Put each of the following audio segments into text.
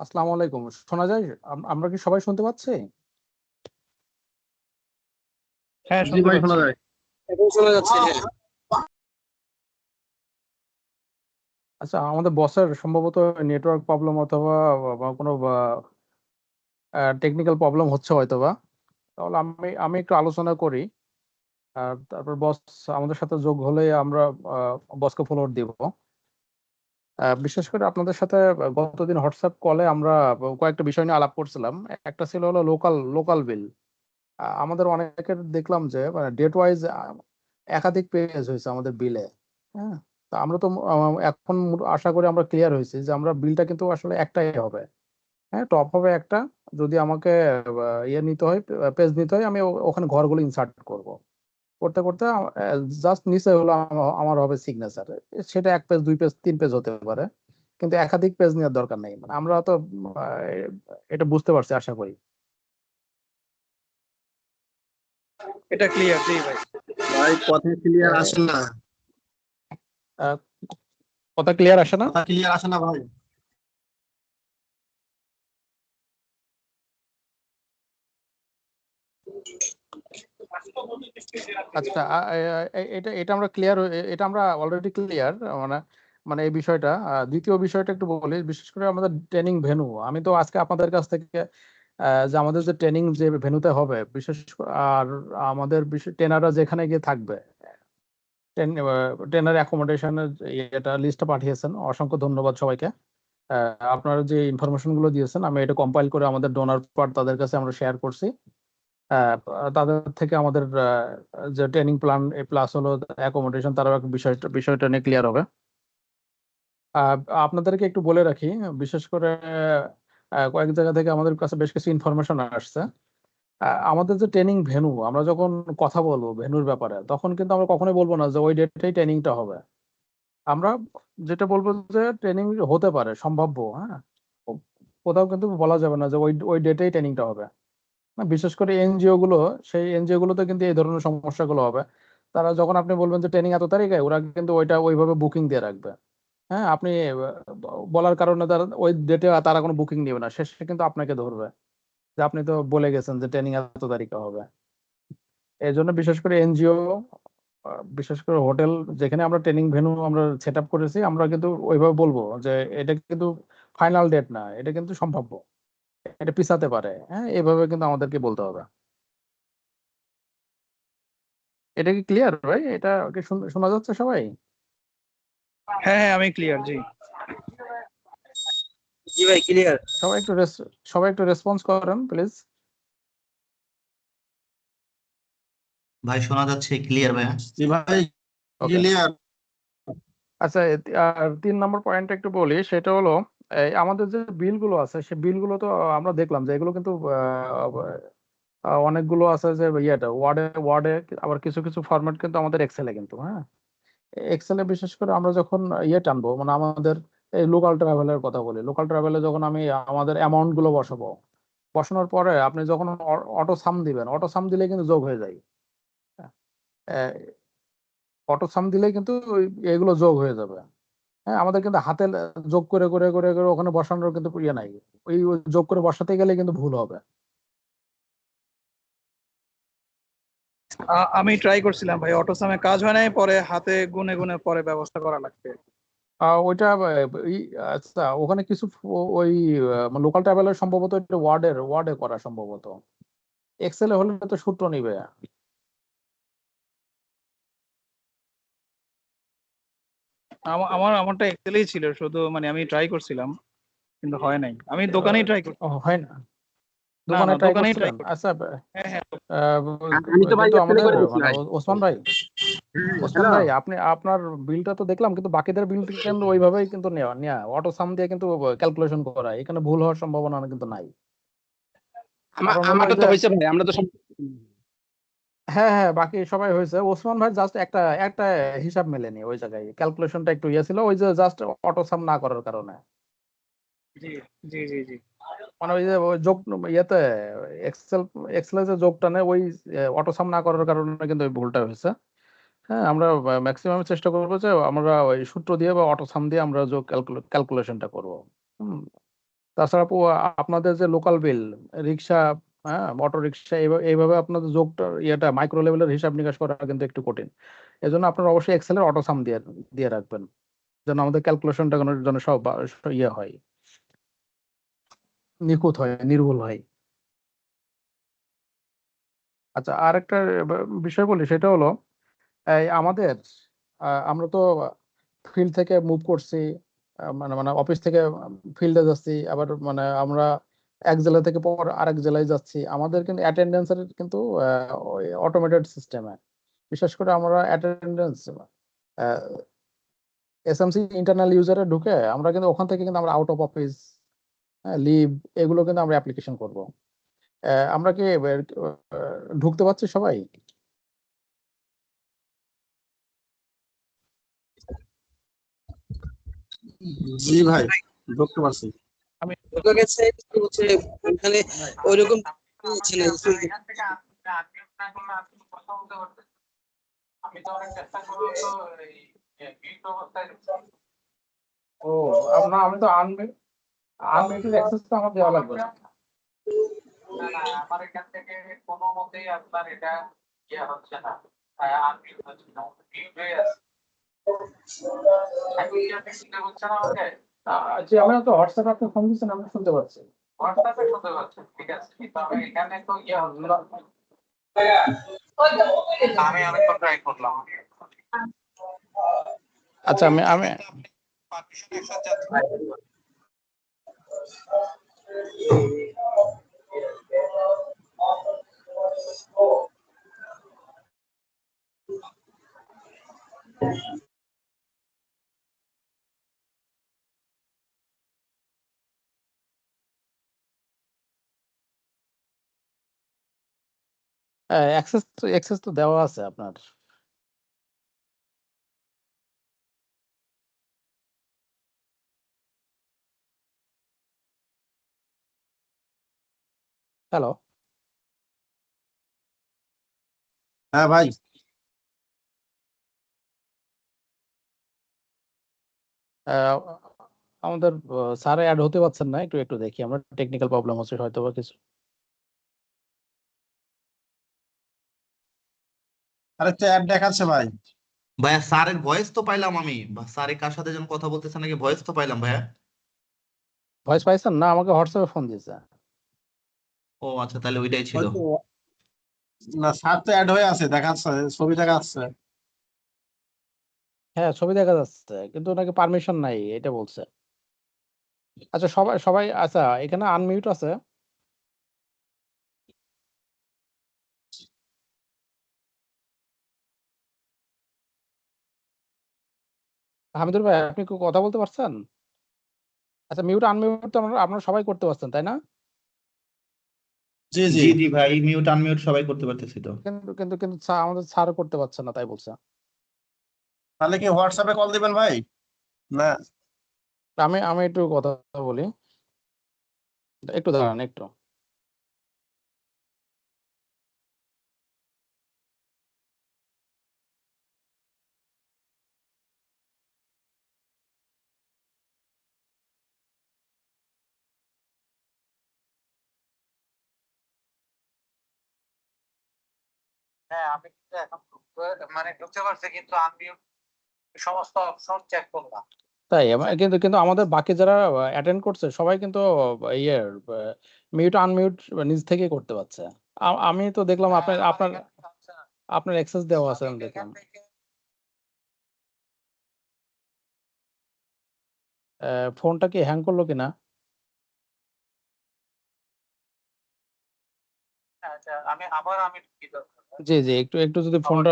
আসসালামু আলাইকুম। শোনা যায়? আমরা কি সবাই শুনতে পাচ্ছি? হ্যাঁ, জি শুনতে ভাই, শোনা পাচ্ছি। যায়। এখন শোনা যাচ্ছে, হ্যাঁ। আচ্ছা, আমাদের বসের সম্ভবত নেটওয়ার্ক প্রবলেম অথবা কোনো টেকনিক্যাল প্রবলেম হচ্ছে হয়তোবা। তাহলে আমি আমি একটু আলোচনা করি। তারপর বস আমাদের সাথে যোগ হলে আমরা বসকে ফরওয়ার্ড দিব। বিশেষ করে আপনাদের সাথে গতদিন হোয়াটসঅ্যাপ কলে আমরা কয়েকটা বিষয় নিয়ে আলাপ করছিলাম। একটা ছিল হলো লোকাল বিল। আমাদের অনেকের দেখলাম যে ডেট ওয়াইজ একাধিক পেজ হয়েছে আমাদের বিলে। হ্যাঁ, তা আমরা তো এখন আশা করি আমরা ক্লিয়ার হয়েছি যে আমরা বিলটা কিন্তু আসলে একটাই হবে। হ্যাঁ, টপ হবে একটা। যদি আমাকে ইয়ে নিতে হয়, পেজ নিতে হয়, আমি ওখানে ঘরগুলো ইনসার্ট করব। করতে করতে জাস্ট নিচে হলো আমার হবে সিগনেচার। সেটা এক পেজ, দুই পেজ, তিন পেজ হতে পারে, কিন্তু একাধিক পেজ নেওয়ার দরকার নেই। মানে আমরা তো এটা বুঝতে পারছি আশা করি। এটা ক্লিয়ার, জি ভাই। ভাই কথা ক্লিয়ার আহ, আসে না। আহ, কথা ক্লিয়ার আসে না? কথা ক্লিয়ার আসে না ভাই। আচ্ছা, এটা এটা আমরা ক্লিয়ার, এটা আমরা অলরেডি ক্লিয়ার। মানে মানে এই বিষয়টা। দ্বিতীয় বিষয়টা একটু বলি, বিশেষ করে আমাদের ট্রেনিং ভেন্যু। আমি তো আজকে আপনাদের কাছ থেকে যে আমাদের যে ট্রেনিং যে ভেন্যুতে হবে, আর আমাদের ট্রেনাররা যেখানে গিয়ে থাকবে, ট্রেনার অ্যাকোমোডেশনের এটা লিস্টটা পাঠিয়েছেন, অসংখ্য ধন্যবাদ সবাইকে। আপনারা যে ইনফরমেশন গুলো দিয়েছেন, আমি এটা কম্পাইল করে আমাদের ডোনার পার্ট তাদের কাছে আমরা শেয়ার করছি। আহ, তাদের থেকে আমাদের যে ট্রেনিং প্ল্যান প্লাস হলো অ্যাকোমোডেশন, তারাও একটা বিষয়টা নিয়ে ক্লিয়ার হবে। আহ, আপনাদেরকে একটু বলে রাখি, বিশেষ করে কয়েক জায়গা থেকে আমাদের কাছে বেশ কিছু ইনফরমেশন আসছে। আমাদের যে ট্রেনিং ভেন্যু, আমরা যখন কথা বলবো ভেন্যুর ব্যাপারে, তখন কিন্তু আমরা কখনোই বলবো না যে ওই ডেটেই ট্রেনিংটা হবে। আমরা যেটা বলবো যে ট্রেনিং হতে পারে, সম্ভাব্য। হ্যাঁ, কোথাও কিন্তু বলা যাবে না যে ওই ওই ডেটেই ট্রেনিংটা হবে। না, বিশেষ করে এনজিও গুলো, সেই এনজিও গুলোতে কিন্তু এই ধরনের সমস্যাগুলো হবে। তারা যখন আপনি বলবেন যে ট্রেনিং এত তারিখে, ওরা কিন্তু ওইটা ওইভাবে বুকিং দিয়ে রাখবে। হ্যাঁ, আপনি বলার কারণে তারা ওই ডেটে তারা কোনো বুকিং নেবে না, শেষে কিন্তু আপনাকে ধরবে যে আপনি তো বলে গেছেন যে ট্রেনিং এত তারিখে হবে। এই জন্য বিশেষ করে এনজিও, বিশেষ করে হোটেল, যেখানে আমরা ট্রেনিং ভেন্যু আমরা সেট আপ করেছি, আমরা কিন্তু ওইভাবে বলবো যে এটা কিন্তু ফাইনাল ডেট না, এটা কিন্তু সম্ভাব্য, এটা পিছাতে পারে। হ্যাঁ, এইভাবে কিন্তু আমাদেরকে বলতে হবে। এটা কি ক্লিয়ার ভাই? এটা কি শোনা যাচ্ছে সবাই? হ্যাঁ হ্যাঁ, আমি ক্লিয়ার, জি। জি ভাই, ক্লিয়ার। সবাই একটু সবাই একটু রেসপন্স করেন প্লিজ। ভাই শোনা যাচ্ছে ক্লিয়ার ভাই? জি ভাই, ওকে, ক্লিয়ার। আচ্ছা। আর 3 নম্বর পয়েন্ট একটু বলি, সেটা হলো এই আমাদের যে বিলগুলো আছে, সেই বিলগুলো তো আমরা দেখলাম যে এগুলো কিন্তু অনেকগুলো আছে যে ইয়েটা ওয়ার্ডে ওয়ার্ডে, আবার কিছু কিছু ফরম্যাট কিন্তু আমাদের এক্সেলে কিন্তু। হ্যাঁ, এক্সেলে বিশেষ করে আমরা যখন ইয়ে টানবো, মানে আমাদের এই লোকাল ট্রাভেলের কথা বলি, লোকাল ট্রাভেলে যখন আমি আমাদের অ্যামাউন্ট গুলো বসাবো, বসানোর পরে আপনি যখন অটো সাম দিবেন, অটো সাম দিলে কিন্তু যোগ হয়ে যায়। অটো সাম দিলে কিন্তু এগুলো যোগ হয়ে যাবে। হ্যাঁ, আমাদের কিন্তু হাতে যোগ করে করে করে করে ওখানে বসানোর কিন্তু ইয়ে নাই। ওই যোগ করে বসাতে গেলে কিন্তু ভুল হবে। আমি ট্রাই করছিলাম ভাই, অটোসামে কাজ হয় নাই, পরে হাতে গুনে গুনে পরে ব্যবস্থা করা লাগবে। ওইটা আচ্ছা, ওখানে কিছু ওই লোকাল ট্রাভেলার সম্ভবত এটা ওয়ার্ডে করা সম্ভবত। এক্সেলে হলে তো সূত্র নিবে। আমারটা এক্সেলেই ছিল শুধু, মানে আমি ট্রাই করছিলাম কিন্তু হয় নাই। আমি দোকানেই ট্রাই করছি। হয় না? না দোকানে না, ট্রাই দোকানেই ট্রাই করছিলেন? করছি। আচ্ছা। হ্যাঁ হ্যাঁ। আহ, আমি তো ভাই কিন্তু এক্সেলে আমাদের করে দিচ্ছি মানে ভাই। ওসমান ভাই, ওসমান হ্যালো। ভাই, আপনি আপনার বিলটা তো দেখলাম, কিন্তু বাকিদের বিল কিন্তু ওইভাবেই কিন্তু নেওয়া নেওয়া অটো সাম দিয়ে কিন্তু ক্যালকুলেশন করা, এখানে ভুল হওয়ার সম্ভাবনা কিন্তু নাই। কারণ হলো ওই আমারটা যে, তো হয়েছে ভাই, আমরা তো সব। হ্যাঁ হ্যাঁ, বাকি সবাই হয়েছে। ওসমান ভাই জাস্ট একটা একটা হিসাব মেলেনি, ওই জায়গায় ক্যালকুলেশনটা একটু ইয়ে ছিল, ওই যে জাস্ট অটো সাম না করার কারণে। জি জি জি জি। মানে ওই যে ওই যোগ ইয়েতে এক্সেল এক্সেলে যে যোগটা নেই, ওই অটো সাম না করার কারণে কিন্তু ওই ভুলটা হয়েছে। হ্যাঁ, আমরা ম্যাক্সিমাম চেষ্টা করবো যে আমরা ওই সূত্র দিয়ে বা অটো সাম দিয়ে আমরা যোগ ক্যালকুলেশনটা করবো। হুম, তাছাড়া আপনাদের যে লোকাল বিল, রিক্সা, হ্যাঁ, অটো রিক্সা, এইভাবে আপনাদের যোগটা ইয়েটা মাইক্রো লেভেলের হিসাব নিকাশ করা কিন্তু একটু কঠিন। এজন্য আপনারা অবশ্যই এক্সেলের অটো সাম দিয়ে দিয়ে রাখবেন, যেন আমাদের ক্যালকুলেশনটা যেন সব ইয়ে হয়, নিখুঁত হয়, নির্ভুল হয়। আচ্ছা, আর একটা বিষয় বলি, সেটা হলো এই আমাদের আমরা তো ফিল্ড থেকে মুভ করছি, মানে মানে অফিস থেকে ফিল্ডে যাচ্ছি, আবার মানে আমরা এক জেলা থেকে পর আরেক জেলায় যাচ্ছি। আমাদের কিন্তু অ্যাটেন্ডেন্সের কিন্তু অটোমেটেড সিস্টেমে, বিশেষ করে আমরা অ্যাটেন্ডেন্স এসএমসি ইন্টারনাল ইউজারে ঢুকে আমরা কিন্তু ওখান থেকে কিন্তু আমরা আউট অফ অফিস, লিভ, এগুলো কিন্তু আমরা অ্যাপ্লিকেশন করব। আমরা কি ঢুকতে পারছি সবাই? জি ভাই, ঢুকতে পারছি। আমি ঢোকা গেছে, হচ্ছে ওখানে ওইরকম হচ্ছে না। ও, আপনার আমি তো আনমিউটেড অ্যাক্সেস তো আমার দেওয়া লাগবে না। না না, আমার এখান থেকে কোনো মতেই আপনার এটা ইয়ে হচ্ছে না, আনমিউট হচ্ছে না, মিউট হয়ে আছে। এখন কি আপনি শুনতে পাচ্ছেন আমাকে? জি, আমি তো হোয়াটসঅ্যাপে আপনি ফোন দিচ্ছেন, আমি শুনতে পাচ্ছি। হোয়াটসঅ্যাপে শুনতে পাচ্ছেন, ঠিক আছে, কিন্তু আমি এখানে তো ইয়ে হচ্ছে না। আমি অনেকক্ষণ ট্রাই করলাম। আচ্ছা, আমি আমি পারমিশন একসাথে যাচ্ছে। অ্যাক্সেস তো দেওয়া আছে আপনার। হ্যালো, হ্যাঁ ভাই, আমাদের স্যার অ্যাড হতে পারছেন না, একটু একটু দেখি, আমরা টেকনিক্যাল প্রবলেম হচ্ছে হয়তো বা কিছু। আরে তো অ্যাড দেখাচ্ছে ভাই। ভাইয়া স্যারের ভয়েস তো পাইলাম আমি, স্যারে কার সাথে যেন কথা বলতেছে নাকি, ভয়েস তো পাইলাম ভাইয়া। ভয়েস পাইছেন না? আমাকে হোয়াটসঅ্যাপে ফোন দিয়েছে। ও আচ্ছা, তাহলে ওইটাই ছিল। হয়তো না, স্যার তো অ্যাড হয়ে আছে, দেখাচ্ছে, ছবি দেখাচ্ছে। হ্যাঁ, ছবি দেখা যাচ্ছে, কিন্তু নাকি পারমিশন নাই এটা বলছে। আচ্ছা, সবাই সবাই আচ্ছা, এখানে আনমিউট আছে। হামিদুর ভাই, আপনি কি কথা বলতে পারছেন? আচ্ছা, মিউট আনমিউট তো আপনারা সবাই করতে পারছেন, তাই না? জি জি। জি জি ভাই, মিউট আনমিউট সবাই করতে পারতেছি তো। কিন্তু কিন্তু কিন্তু আমাদের স্যার করতে পারছে না, তাই বলছে। তাহলে কি হোয়াটসঅ্যাপে কল দিবেন ভাই? না, আমি আমি একটু কথা বলি, একটু দাঁড়ান একটু। হ্যাঁ, আমি কিন্তু এখন মানে ঢুকতে পারছি, কিন্তু আনমিউট সমস্ত অপশন চেক করলাম। তাই কিন্তু কিন্তু আমাদের বাকি যারা অ্যাটেন্ড করছে সবাই কিন্তু ইয়ে মিউট আনমিউট নিজ থেকেই করতে পারছে। আমি তো দেখলাম আপনার আমার আপনার এখানে থামছে না। আপনার অ্যাক্সেস দেওয়া আছে, আমি আমি এখান দেখলাম। থেকে ফোনটা কি হ্যাং করলো কিনা? আচ্ছা, আমি ঢুকি দরকার। জি জি, একটু একটু যদি আবার ফোনটা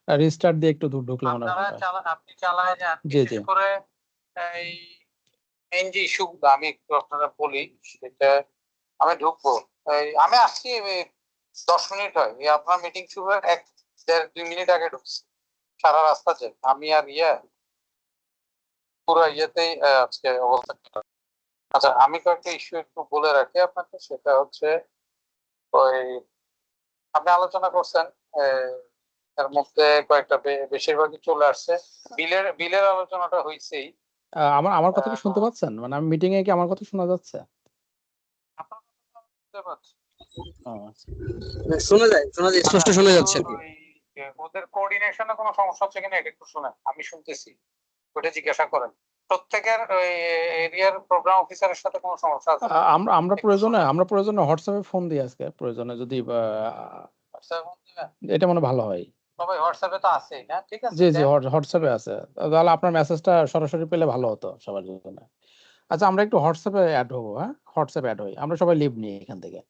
রিস্টার্ট দিয়ে একটু ঢুকলে মনে আপনারা হয়। আপনি চালায় যান, জি বিশেষ জি। করে এই এনজি ইস্যুগুলো আমি একটু আপনারা বলি, সেটা আমি ঢুকবো। আমি আসছি 10 মিনিট হয়, এই আপনার মিটিং শুরু হয় 1-1.5-2 মিনিট আগে ঢুকছি। সারা রাস্তা যে আমি আর পুরো ইয়েতেই আজকে অবস্থা খারাপ। আচ্ছা, আমি কয়েকটা ইস্যু একটু বলে রাখি আপনাকে, সেটা হচ্ছে ওই আপনি আলোচনা করছেন, এর মধ্যে কয়েকটা বেশিরভাগই চলে আসছে। বিলের আলোচনাটা হয়েছেই, আমার আমার কথা কি শুনতে পাচ্ছেন? মানে আমি মিটিং এ কি আমার কথা শোনা যাচ্ছে? আপনার কথা তো বুঝতে পারছি। ও, আচ্ছা। শোনা যায় স্পষ্ট শোনা যাচ্ছে আর কি। ওই ওদের কোঅর্ডিনেশনে কোনো সমস্যা হচ্ছে কিনা এটা একটু শুনেন, আমি শুনতেছি, ওটা জিজ্ঞাসা করেন। প্রত্যেকের ওই এরিয়ার প্রোগ্রাম অফিসারের সাথে কোনো সমস্যা আছে কিনা? আমরা আমরা প্রয়োজনে হোয়াটসঅ্যাপে ফোন দিই আজকে প্রয়োজনে যদি হোয়াটসঅ্যাপে ফোন দিবেন? এটা মনে হয় ভালো হয়। সবাই হোয়াটসঅ্যাপে তো আছেই না, ঠিক আছে জি জি দেন। হোয়াটসঅ্যাপে আছে। তাহলে আপনার মেসেজটা সরাসরি পেলে ভালো হতো সবার জন্য। আচ্ছা আমরা একটু হোয়াটসঅ্যাপে অ্যাড হবো, হ্যাঁ? হোয়াটসঅ্যাপে অ্যাড হই। আমরা সবাই লিভ নিই এখান থেকে।